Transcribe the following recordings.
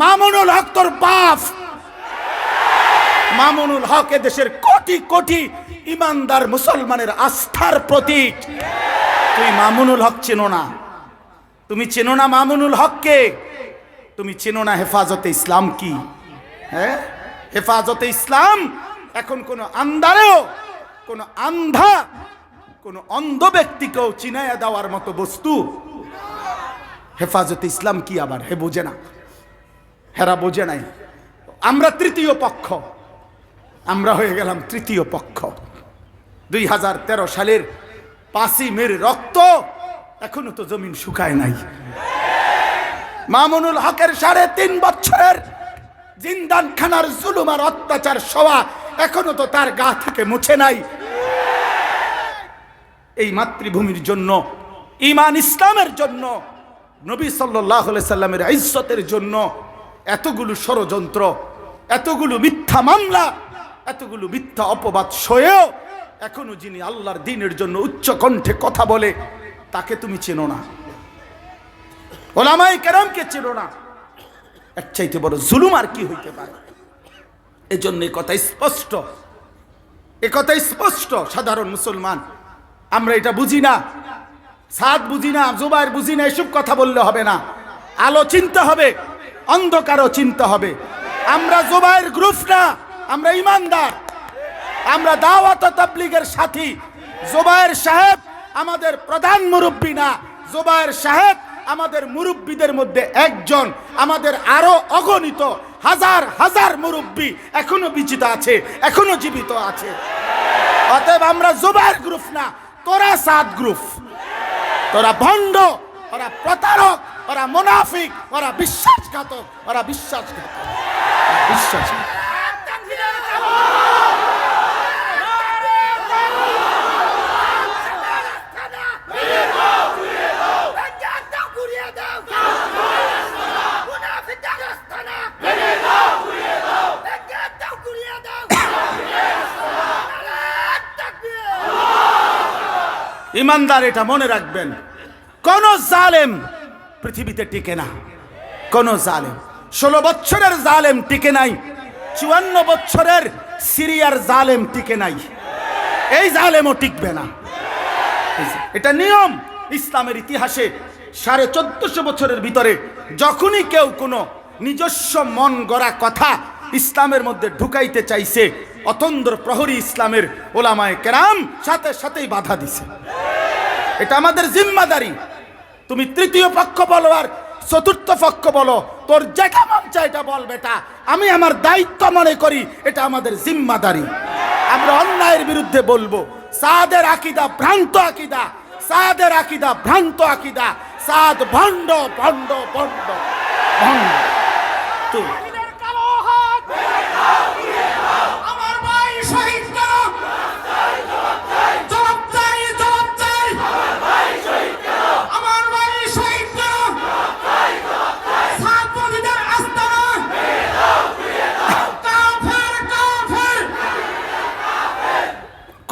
মামুনুল হক তোর বাপ। মামুনুল হক দেশের কোটি কোটি ইমানদার মুসলমানের আস্থার প্রতীক। তুই মামুনুল হক চেনো না, তুমি চেনো না মামুনুল হককে, তুমি চেনো না হেফাজতে ইসলাম কি। হ্যাঁ, হেফাজতে ইসলাম এখন কোন আন্ধারেও, কোন আন্ধা, কোন অন্ধ ব্যক্তিকেও চিনাইয়া দেওয়ার মতো বস্তু। হেফাজতে ইসলাম কি আবার হে বোঝে না, হেরা বোঝে নাই। আমরা তৃতীয় পক্ষ, আমরা হয়ে গেলাম তৃতীয় পক্ষ। 2013 সালের 5ই মের রক্ত এখনো তো জমিন শুকায় নাই। মামুনুল হকের 3.5 বছরের জিন্দানখানার জুলুম আর অত্যাচার সওয়া এখনো তো তার গা থেকে মুছে নাই। এই মাতৃভূমির জন্য, ঈমান ইসলামের জন্য, নবী সাল্লাল্লাহু আলাইহি সাল্লামের ইজ্জতের জন্য এতগুলো ষড়যন্ত্র, এতগুলো মিথ্যা মামলা, এতগুলো মিথ্যা অপবাদ সয়েও এখনো যিনি আল্লাহর দ্বীনের জন্য উচ্চ কণ্ঠে কথা বলে, তাকে তুমি চেনো না, ওলামায়ে কেরামকে চেনো না। এর চাইতে বড় জুলুম আর কি হইতে পারে? এজন্য এই কথা স্পষ্ট, এ কথা স্পষ্ট। সাধারণ মুসলমান আমরা এটা বুঝি না, সাদ বুঝি না, জুবায়ের বুঝি না, এসব কথা বললে হবে না। আলো চিনতে হবে, অন্ধকারও চিনতে হবে। আমরা জুবায়ের গ্রুপ না, আমরা ইমানদার, আমরা দাওয়াত ও তাবলীগের সাথী। জুবায়ের সাহেব আমাদের প্রধান মুরব্বী না, জুবায়ের সাহেব আমাদের মুরব্বীদের মধ্যে একজন। আমাদের আরো অগণিত হাজার হাজার মুরব্বী এখনো বিজিত আছে, এখনো জীবিত আছে। অতএব আমরা জুবায়ের গ্রুপ না, তোরা সাদ গ্রুপ। তোরা ভণ্ড, ওরা প্রতারক, ওরা মুনাফিক, ওরা বিশ্বাসঘাতক, ওরা বিশ্বাসঘাতক, বিশ্বাসঘাতক। ইমানদার এটা মনে রাখবেন, কোন জালেম পৃথিবীতে টিকে না, কোন জালেম। 16 বছরের জালেম টিকে নাই, 54 বছরের সিরিয়ার জালেম টিকে নাই, এই জালেমও টিকবে না। এটা নিয়ম ইসলামের ইতিহাসে। 1450 বছরের ভিতরে যখনই কেউ কোনো নিজস্ব মন গড়া কথা ইসলামের মধ্যে ঢুকাইতে চাইছে, অতন্দ্র প্রহরী ইসলামের ওলামায়ে কেরাম সাথে সাথেই বাধা দিছে। এটা আমাদের জিম্মাদারি। তুমি তৃতীয় পক্ষ বলো আর চতুর্থ পক্ষ বলো, তোর যেটা মন চায় এটা বল বেটা, আমি আমার দায়িত্ব মনে করি এটা আমাদের জিম্মাদারি। আমরা অন্যায়ের বিরুদ্ধে বলবো। সাদের আকীদা ভ্রান্ত আকীদা, সাদের আকীদা ভ্রান্ত আকীদা, সাদ ভণ্ড ভণ্ড ভণ্ড ভণ্ড। তুই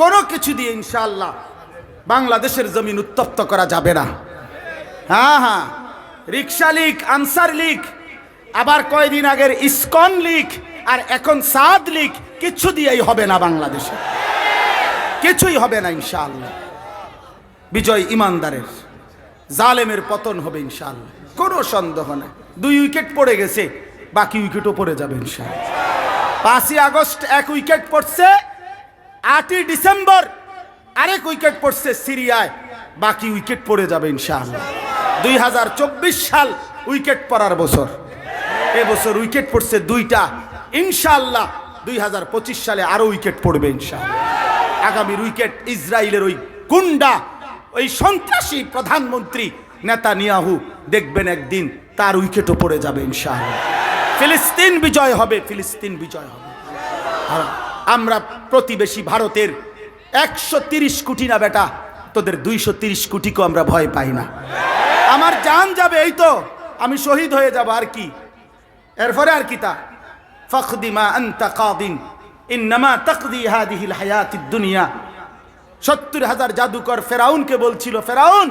কোনো কিছু দিয়ে ইনশাআল্লাহ বাংলাদেশের জমিন উত্তপ্ত করা যাবে না। হ্যাঁ হ্যাঁ, রিক্সা লীগ, আনসার লীগ, আবার কয়দিন আগের ইসকন লীগ, আর এখন সাদ লীগ, কিছু দিয়েই হবে না বাংলাদেশে, কিছুই হবে না ইনশাআল্লাহ। বিজয় ইমানদারের, জালেমের পতন হবে ইনশাআল্লাহ, কোনো সন্দেহ নাই। 2 উইকেট পড়ে গেছে, বাকি উইকেটও পড়ে যাবে ইনশাআল্লাহ। 5ই আগস্ট 1 উইকেট পড়ছে, 8ই ডিসেম্বর আরেক উইকেট পড়ছে সিরিয়ায়, বাকি উইকেট পড়ে যাবে ইনশাআল্লাহ। 2024 সাল উইকেট পড়ার বছর, এবছর উইকেট পড়ছে 2টা, ইনশাআল্লাহ 2025 সালে আরো উইকেট পড়বে ইনশাআল্লাহ। আগামীর উইকেট ইসরায়েলের ওই গুন্ডা, ওই সন্ত্রাসী প্রধানমন্ত্রী নেতানিয়াহু, দেখবেন একদিন তার উইকেটও পড়ে যাবে ইনশাআল্লাহ। ফিলিস্তিন বিজয় হবে, ফিলিস্তিন বিজয় হবে। আমরা প্রতিবেশী ভারতের 130 কোটি না বেটা, তোদের 230 কোটিকেও আমরা ভয় পাই না। আমার জান যাবে এই তো, আমি শহীদ হয়ে যাব, আর কি? এরপরে আর কি? তা ফাকদি মা আনতা কাদিন ইন্নামা তাকদি হাদিহিল হায়াতিদ দুনিয়া। 70,000 জাদুকর ফেরাউনকে বলছিল, ফেরাউন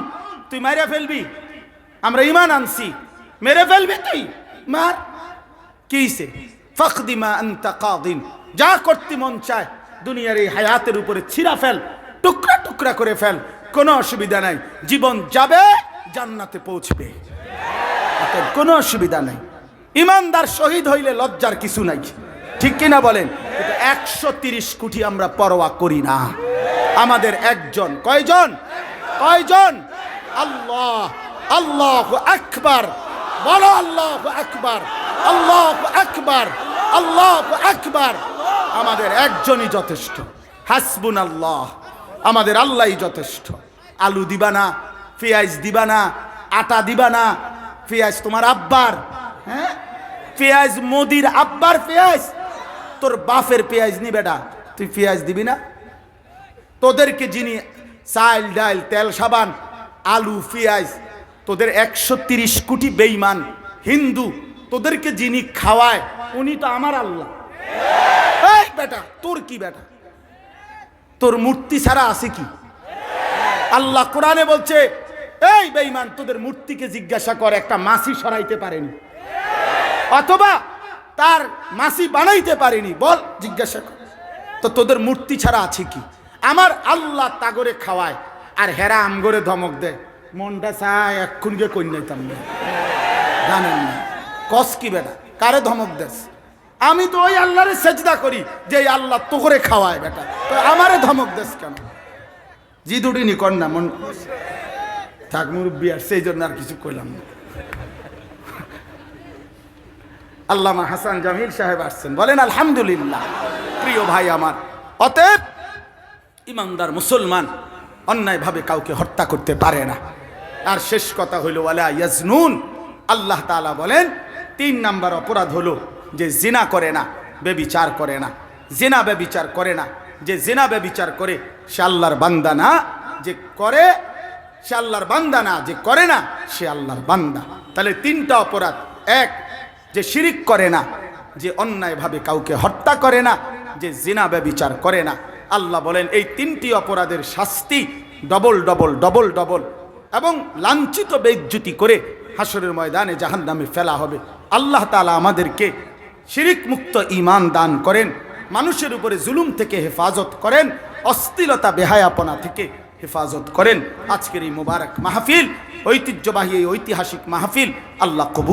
তুই মেরে ফেলবি, আমরা ঈমান আনছি, মেরে ফেলবি তুই, মার। কিসে ফাকদিমা আনতা কাদিন, যা করতে মন চায় দুনিয়ার এই হায়াতের উপরে ছিঁড়া ফেল, টুকরা টুকরা করে ফেল, কোনো অসুবিধা নাই। জীবন যাবে, জান্নাতে পৌঁছবে, কোনো অসুবিধা নাই। ইমানদার শহীদ হইলে লজ্জার কিছু নাই, ঠিক কিনা বলেন? 130 কোটি আমরা পরোয়া করি না। আমাদের একজন, কয়জন? কয়জন? আল্লাহ, আল্লাহু আকবার, বলো আল্লাহু আকবার, আল্লাহু আকবার, আল্লাহু আকবার। আমাদের একজনই যথেষ্ট, হাসবুনাল্লাহ, আমাদের আল্লাহই যথেষ্ট। আলু দিবা না, পেঁয়াজ দিবা না, আটা দিবা না। পেঁয়াজ তোমার আব্বার, হ্যাঁ? পেঁয়াজ মোদির আব্বার পেঁয়াজ, তোর বাপের পেঁয়াজ নি বেটা, তুই পেঁয়াজ দিবি না? তোদেরকে যিনি চাল ডাল তেল সাবান আলু পেঁয়াজ, তোদের 130 কোটি বেঈমান হিন্দু, তোদেরকে যিনি খাওয়ায় উনি তো আমার আল্লাহ। এই বেটা, তোর কি বেটা? তোর মূর্তি ছাড়া আছে কি? আল্লাহ কোরআনে বলছে, এই বেঈমান, তোদের মূর্তিকে জিজ্ঞাসা কর, একটা মাছি সরাইতে পারেনি, অথবা তার মাছি বানাইতে পারেনি, বল, জিজ্ঞাসা কর। তো তোদের মূর্তি ছাড়া আছে কি? আমার আল্লাহ তাগরে খাওয়ায়, আর হেরা আমগরে ধমক দেয়। মনটা চায় এক্ষুন গিয়ে কই নাইতাম না, জানেন না কস কি বেটা, কারে ধমক দেস? আমি তো ওই আল্লাহরে সেজদা করি যে আল্লাহ তো করে খাওয়ায় বেটা, তো আমারে ধমক দেস কেন? জি দুটি নি কর না, মন থাক, মুরব্বী আর সেই জন্য আর কিছু কইলাম না। আল্লামা হাসান জামিল সাহেব আসছেন, বলেন আলহামদুলিল্লাহ। প্রিয় ভাই আমার, অতএব ইমানদার মুসলমান অন্যায়ভাবে কাউকে হত্যা করতে পারে না। আর শেষ কথা হইল ওয়ালা ইয়াজনুন, আল্লাহ তাআলা বলেন 3 নাম্বার অপরাধ হলো যে জিনা করে না, ব্যভিচার করে না। জিনা ব্যভিচার করে না, যে জিনা ব্যভিচার করে সে আল্লাহর বান্দা না, যে করে সে আল্লাহর বান্দা না, যে করে না সে আল্লাহর বান্দা। তাহলে 3টা অপরাধ, এক, যে শিরিক করে না, যে অন্যায়ভাবে কাউকে হত্যা করে না, যে জিনা ব্যভিচার করে না। আল্লাহ বলেন এই 3টি অপরাধের শাস্তি ডবল ডবল ডবল ডবল, এবং লাঞ্ছিত বেইজ্জতি করে হাসরের ময়দানে জাহান্নামে ফেলা হবে। আল্লাহ তাআলা আমাদেরকে শিরিক মুক্ত ঈমান দান করেন, মানুষের উপরে জুলুম থেকে হেফাজত করেন, অশ্লীলতা বেহায়াপনা থেকে হেফাজত করেন। আজকের এই মুবারক মাহফিল, ঐতিহ্যবাহী এই ঐতিহাসিক মাহফিল আল্লাহ কবুল